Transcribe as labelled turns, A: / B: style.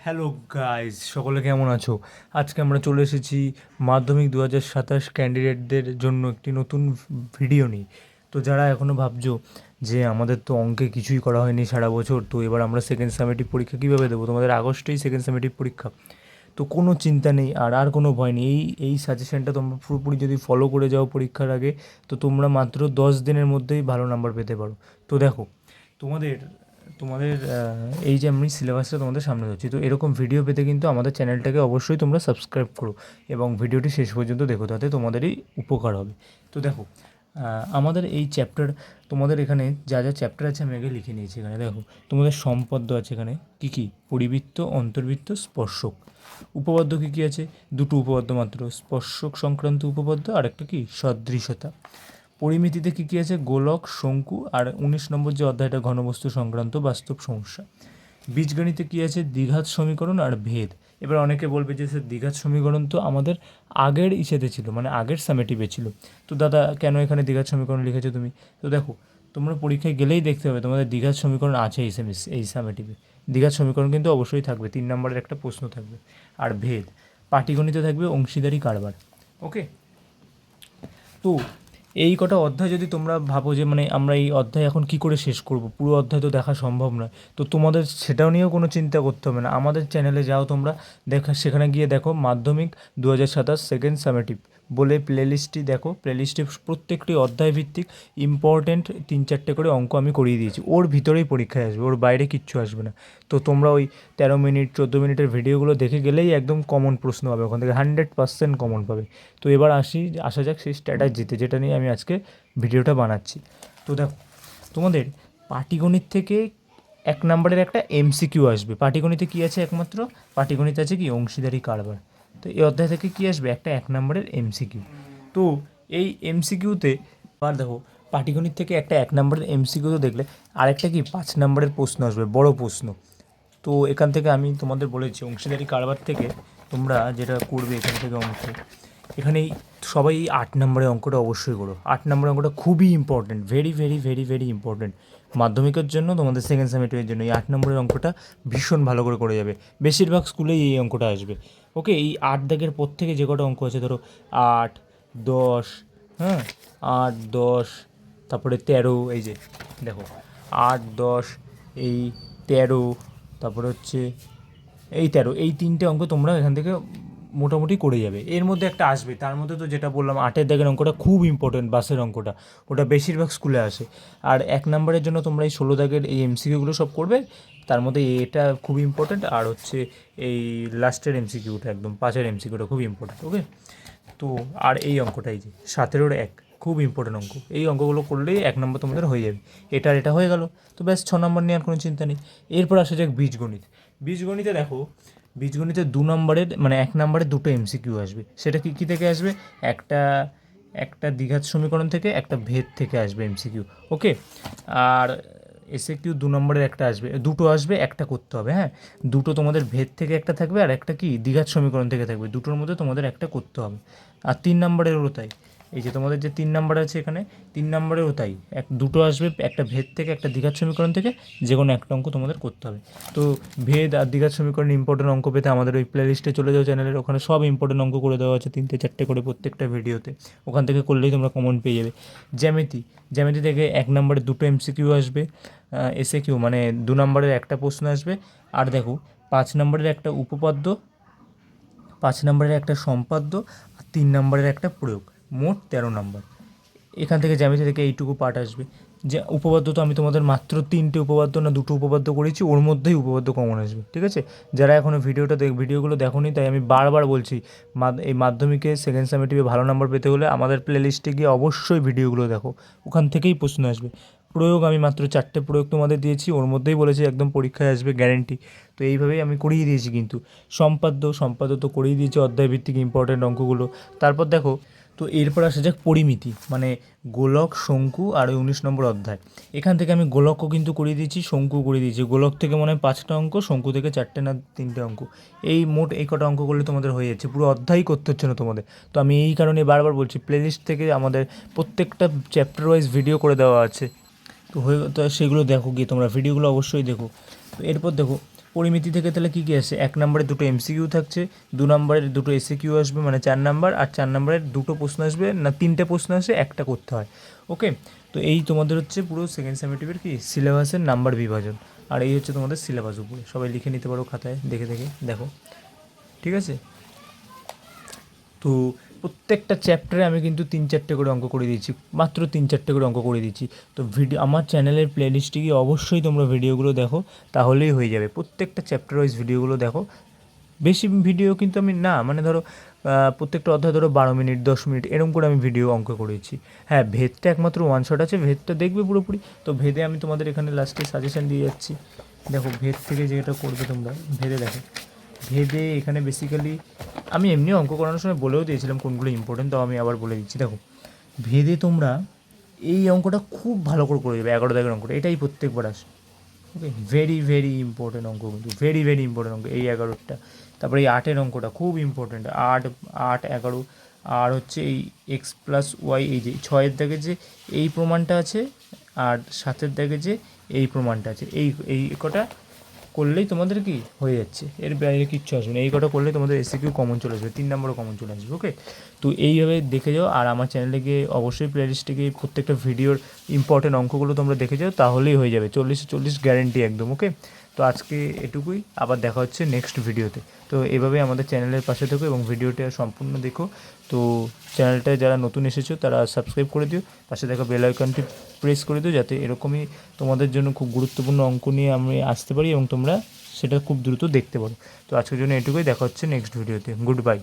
A: Hello guys, সকলে কেমন আছো? আজকে আমরা চলে এসেছি মাধ্যমিক 2027 ক্যান্ডিডেটদের জন্য একটি নতুন ভিডিও নিই। তো যারা এখনও ভাবছো যে আমাদের তো অঙ্কে কিছুই করা হয়নি সারা বছর, তো এবার আমরা সেকেন্ড সামেটিভ পরীক্ষা কীভাবে দেবো, তোমাদের আগস্টেই সেকেন্ড সামেটিভ পরীক্ষা, তো কোনো চিন্তা নেই আর কোনো ভয় নেই। এই সাজেশনটা তোমরা পুরোপুরি যদি ফলো করে যাও পরীক্ষার আগে, তো তোমরা মাত্র 10 দিনের মধ্যেই ভালো নাম্বার পেতে পারো। তো দেখো, তোমাদের তোমাদের এই যে আমি সিলেবাসটা তোমাদের সামনে ধরছি, তো এরকম ভিডিও পেতে কিন্তু আমাদের চ্যানেলটাকে অবশ্যই তোমরা সাবস্ক্রাইব করো এবং ভিডিওটি শেষ পর্যন্ত দেখো, তাতে তোমাদেরই উপকার হবে। তো দেখো, আমাদের এই চ্যাপ্টার, তোমাদের এখানে যা যা চ্যাপ্টার আছে আমি আগে লিখে নিয়েছি। এখানে দেখো, তোমাদের সম্পদ্য আছে, এখানে কী কী, পরিবৃত্ত, অন্তর্বৃত্ত, স্পর্শক। উপপাদ্য কী কী আছে? দুটো উপপাদ্য মাত্র, স্পর্শক সংক্রান্ত উপপাদ্য আর একটা কি, সদৃশতা। পরিমিতিতে কী কী আছে? গোলক, শঙ্কু, আর 19 নম্বর যে অধ্যায়টা ঘনবস্তু সংক্রান্ত বাস্তব সমস্যা। বীজগণিতে কী আছে? দ্বিঘাত সমীকরণ আর ভেদ। এবার অনেকে বলবে যে স্যার দ্বিঘাত সমীকরণ তো আমাদের আগের ইসেতে ছিল, মানে আগের সামেটিভে ছিল, তো দাদা কেন এখানে দ্বিঘাত সমীকরণ লিখেছো তুমি? তো দেখো, তোমরা পরীক্ষায় গেলেই দেখতে হবে তোমাদের দ্বিঘাত সমীকরণ আছে এই সামেটিভে। দ্বিঘাত সমীকরণ কিন্তু অবশ্যই থাকবে, 3 নম্বরের একটা প্রশ্ন থাকবে। আর ভেদ, পাটিগণিতে থাকবে অংশীদারি কারবার। ওকে, তো এই কটা অধ্যায় যদি তোমরা ভাবো যে মানে আমরা এই অধ্যায় এখন কি করে শেষ করব, পুরো অধ্যায় তো দেখা সম্ভব নয়, তো তোমাদের সেটাও নিয়েও কোনো চিন্তা করতে হবে না। আমাদের চ্যানেলে যাও তোমরা, সেখানে গিয়ে দেখো মাধ্যমিক 2027 সেকেন্ড সামেটিভ বলে প্লেলিস্টটি দেখো। প্লেলিস্টে প্রত্যেকটি অধ্যায় ভিত্তিক ইম্পর্টেন্ট 3-4টে করে অঙ্ক আমি করিয়ে দিয়েছি, ওর ভিতরেই পরীক্ষায় আসবে, ওর বাইরে কিচ্ছু আসবে না। তো তোমরা ওই 13 মিনিট 14 মিনিটের ভিডিওগুলো দেখে গেলেই একদম কমন প্রশ্ন হবে, ওখান থেকে 100% কমন পাবে। তো এবার আসা যাক সেই স্ট্র্যাটাজিতে, যেটা নিয়ে আমি আজকে ভিডিওটা বানাচ্ছি। তো দেখো, তোমাদের পাটিগণিত থেকে 1 নম্বরের একটা এমসিকিউ আসবে। পাটিগণিতে কী আছে? একমাত্র পাটিগণিত আছে কি, অংশীদারি কারবার। তো এই অধ্যায় থেকে কী আসবে? একটা 1 নম্বরের এমসিকিউ। তো এই এমসিকিউতে আবার দেখো, পাটিগণিত থেকে একটা 1 নম্বরের এমসিকিউ তো দেখলে, আরেকটা কি 5 নম্বরের প্রশ্ন আসবে, বড় প্রশ্ন। তো এখান থেকে আমি তোমাদের বলেছি অংশীদারি কারবার থেকে তোমরা যেটা করবে এখান থেকে অঙ্ক, এখানেই সবাই 8 নম্বরের অঙ্কটা অবশ্যই করো। 8 নম্বরের অঙ্কটা খুবই important, very very very very important মাধ্যমিকের জন্য, তোমাদের সেকেন্ড সেমিস্টারের জন্য। এই 8 নম্বরের অঙ্কটা ভীষণ ভালো করে যাবে, বেশিরভাগ স্কুলেই এই অঙ্কটা আসবে। ওকে, এই 8 দাগের পর থেকে যে কটা অঙ্ক আছে, ধরো 8, 10, হ্যাঁ, 8, 10, তারপরে 13, এই যে দেখো 8, 10, এই 13, তারপরে হচ্ছে এই 13, এই 3টে অঙ্ক তোমরা এখান থেকে মোটামুটি করে যাবে। এর মধ্যে একটা আসবে, তার মধ্যে তো যেটা বললাম 8-এর অঙ্কটা খুব ইম্পর্টেন্ট, বাসের অঙ্কটা, ওটা বেশিরভাগ স্কুলে আসে। আর 1 নম্বরের জন্য তোমরা এই 16 দাগের এই এমসিকিউগুলো সব করবে, তার মধ্যে এটা খুব ইম্পর্টেন্ট, আর হচ্ছে এই লাস্টের এমসিকিউটা, একদম 5-এর এমসিকিউটা খুব ইম্পর্টেন্ট। ওকে, তো আর এই অঙ্কটাই যে 17-এর 1, খুব ইম্পর্টেন্ট অঙ্ক। এই অঙ্কগুলো করলেই 1 নম্বর তোমাদের হয়ে যাবে। এটা হয়ে গেল, তো ব্যাস 6 নম্বর নিয়ে আর কোনো চিন্তা নেই। এরপর আসা যাক বীজগণিত। বীজগণিতে দেখো, বীজগণিতে 2 নম্বরের মানে 1 নম্বরে দুটো এমসিকিউ আসবে। সেটা কী থেকে আসবে? একটা একটা দ্বিঘাত সমীকরণ থেকে, একটা ভেদ থেকে আসবে এমসিকিউ। ওকে, আর এসএকিউ 2 নম্বরের একটা আসবে, দুটো আসবে, একটা করতে হবে। হ্যাঁ, দুটো তোমাদের ভেদ থেকে একটা থাকবে, আর একটা কি দ্বিঘাত সমীকরণ থেকে থাকবে, দুটোর মধ্যে তোমাদের একটা করতে হবে। আর 3 নম্বরেরও তাই, এই যে তোমাদের যে 3 নম্বর আছে এখানে, 3 নম্বরেরও তাই, দুটো আসবে, একটা ভেদ থেকে, একটা দ্বিঘাত সমীকরণ থেকে, যে কোনো একটা অঙ্ক তোমাদের করতে হবে। তো ভেদ আর দ্বিঘাত সমীকরণ ইম্পর্টেন্ট অঙ্ক পেতে আমাদের ওই প্লে লিস্টে চলে যাও চ্যানেলের, ওখানে সব ইম্পর্টেন্ট অঙ্ক করে দেওয়া আছে, 3-4টে করে প্রত্যেকটা ভিডিওতে, ওখান থেকে করলেই তোমরা কমন পেয়ে যাবে। জ্যামিতি থেকে 1 নম্বরে দুটো এমসিকিউ আসবে, এসএকিউ মানে 2 নম্বরের একটা প্রশ্ন আসবে। আর দেখো, 5 নম্বরের একটা উপপাদ্য, 5 নম্বরের একটা সম্পাদ্য, আর 3 নম্বরের একটা প্রয়োগ, মোট 13 নম্বর। এখান থেকে জ্যামিতি থেকে এইটুকু পার্ট আসবে। যে উপপাদ্য তো আমি তোমাদের মাত্র 3টে উপপাদ্য না 2টো উপপাদ্য করেছি, ওর মধ্যেই উপপাদ্য কমন আসবে। ঠিক আছে, যারা এখনও ভিডিওগুলো দেখোনি, তাই আমি বারবার বলছি, এই মাধ্যমিকে সেকেন্ড সামেটিভে ভালো নাম্বার পেতে হলে আমাদের প্লে লিস্টে গিয়ে অবশ্যই ভিডিওগুলো দেখো, ওখান থেকেই প্রশ্ন আসবে। প্রয়োগ আমি মাত্র 4টে প্রয়োগ তোমাদের দিয়েছি, ওর মধ্যেই বলেছি একদম পরীক্ষায় আসবে গ্যারেন্টি। তো এইভাবেই আমি করিয়ে দিয়েছি। কিন্তু সম্পাদ্য তো করিয়ে দিয়েছি, অধ্যায়ভিত্তিক ইম্পর্টেন্ট অঙ্কগুলো। তারপর দেখো, তো এরপর আসা যাক পরিমিতি, মানে গোলক, শঙ্কু আর 19 নম্বর অধ্যায়। এখান থেকে আমি গোলকও কিন্তু করিয়ে দিয়েছি, শঙ্কু করিয়ে দিয়েছি। গোলক থেকে মনে হয় 5টা অঙ্ক, শঙ্কু থেকে 4টে না 3টে অঙ্ক। এই মোট এই কটা অঙ্ক করলে তোমাদের হয়ে যাচ্ছে, পুরো অধ্যায়ই করতে হচ্ছে না তোমাদের। তো আমি এই কারণে বারবার বলছি, প্লেলিস্ট থেকে আমাদের প্রত্যেকটা চ্যাপ্টার ওয়াইজ ভিডিও করে দেওয়া আছে, তো সেগুলো দেখো, গিয়ে তোমরা ভিডিওগুলো অবশ্যই দেখো। তো এরপর দেখো, পরিমিতি থেকে তাহলে কী কী আসে, 1 নম্বরে 2টো এমসিকিউ থাকছে, 2 নম্বরের 2টো এসিকিউ আসবে মানে 4 নাম্বার, আর 4 নম্বরের 2টো প্রশ্ন আসবে না 3টে প্রশ্ন আসে, একটা করতে হয়। ওকে, তো এই তোমাদের হচ্ছে পুরো সেকেন্ড সেমেটিভের কি সিলেবাসের নাম্বার বিভাজন, আর এই হচ্ছে তোমাদের সিলেবাস উপরে, সবাই লিখে নিতে পারো খাতায় দেখে দেখে দেখো, ঠিক আছে। তো প্রত্যেকটা চ্যাপ্টারে আমি কিন্তু 3-4টে করে অঙ্ক করে দিয়েছি, মাত্র 3-4টে করে অঙ্ক করে দিচ্ছি। তো ভিডিও আমার চ্যানেলের প্লেলিস্টে গিয়ে অবশ্যই তোমরা ভিডিওগুলো দেখো, তাহলেই হয়ে যাবে। প্রত্যেকটা চ্যাপ্টার ওয়াইজ ভিডিওগুলো দেখো, বেশি ভিডিও কিন্তু আমি না, মানে ধরো প্রত্যেকটা অধ্যায় ধরো 12 মিনিট 10 মিনিট এরকম করে আমি ভিডিও অঙ্ক করেছি। হ্যাঁ, ভেদটা একমাত্র ওয়ান শট আছে, ভেদটা দেখবে পুরোপুরি। তো ভেদে আমি তোমাদের এখানে লাস্টে সাজেশন দিয়ে যাচ্ছি। দেখো ভেদ থেকে যেটা করবে তোমরা, ভেদে দেখো, ভেদে এখানে বেসিক্যালি আমি এমনি অঙ্ক করানোর সময় বলেও দিয়েছিলাম কোনগুলো ইম্পর্টেন্ট, তাও আমি আবার বলে দিচ্ছি। দেখো ভেদে তোমরা এই অঙ্কটা খুব ভালো করে করে দেবে, 11 দাগের অঙ্কটা, এটাই প্রত্যেকবার আসে। ওকে, ভেরি ভেরি ইম্পর্টেন্ট অঙ্ক, কিন্তু ভেরি ভেরি ইম্পর্টেন্ট অঙ্ক এই 11টা। তারপরে এই 8-এর অঙ্কটা খুব ইম্পর্টেন্ট, 8 8 11। আর হচ্ছে এই x+y, এই যে 6-এর দাগে যে এই প্রমাণটা আছে, আর 7-এর দাগে যে এই প্রমাণটা আছে, এই এই কটা করলেই তোমাদের কি হয়ে যাচ্ছে, এর বাইরে কিচ্ছু আসবে না। এই কটা করলে তোমাদের এসিকিউ কমন চলে আসবে, 3 নম্বরও কমন চলে আসবে। ওকে, তো এইভাবে দেখে যাও, আর আমার চ্যানেলে গিয়ে অবশ্যই প্লেলিস্টে গিয়ে প্রত্যেকটা ভিডিওর ইম্পর্টেন্ট অঙ্কগুলো তোমরা দেখে যাও, তাহলেই হয়ে যাবে 40-40 গ্যারেন্টি একদম। ওকে, তো আজকে এটুকুই, আবার দেখা হচ্ছে নেক্সট ভিডিওতে। তো এভাবে আমাদের চ্যানেলের পাশে থেকো এবং ভিডিওটা সম্পূর্ণ দেখো। তো চ্যানেলটায় যারা নতুন এসেছো তারা সাবস্ক্রাইব করে দিও, পাশে দেখা বেল আইকনটি প্রেস করে দিও, যাতে এরকমই তোমাদের জন্য খুব গুরুত্বপূর্ণ অঙ্ক নিয়ে আমি আসতে পারি এবং তোমরা সেটা খুব দ্রুত দেখতে পারো। তো আজকের জন্য এটুকুই, দেখা হচ্ছে নেক্সট ভিডিওতে। Good bye.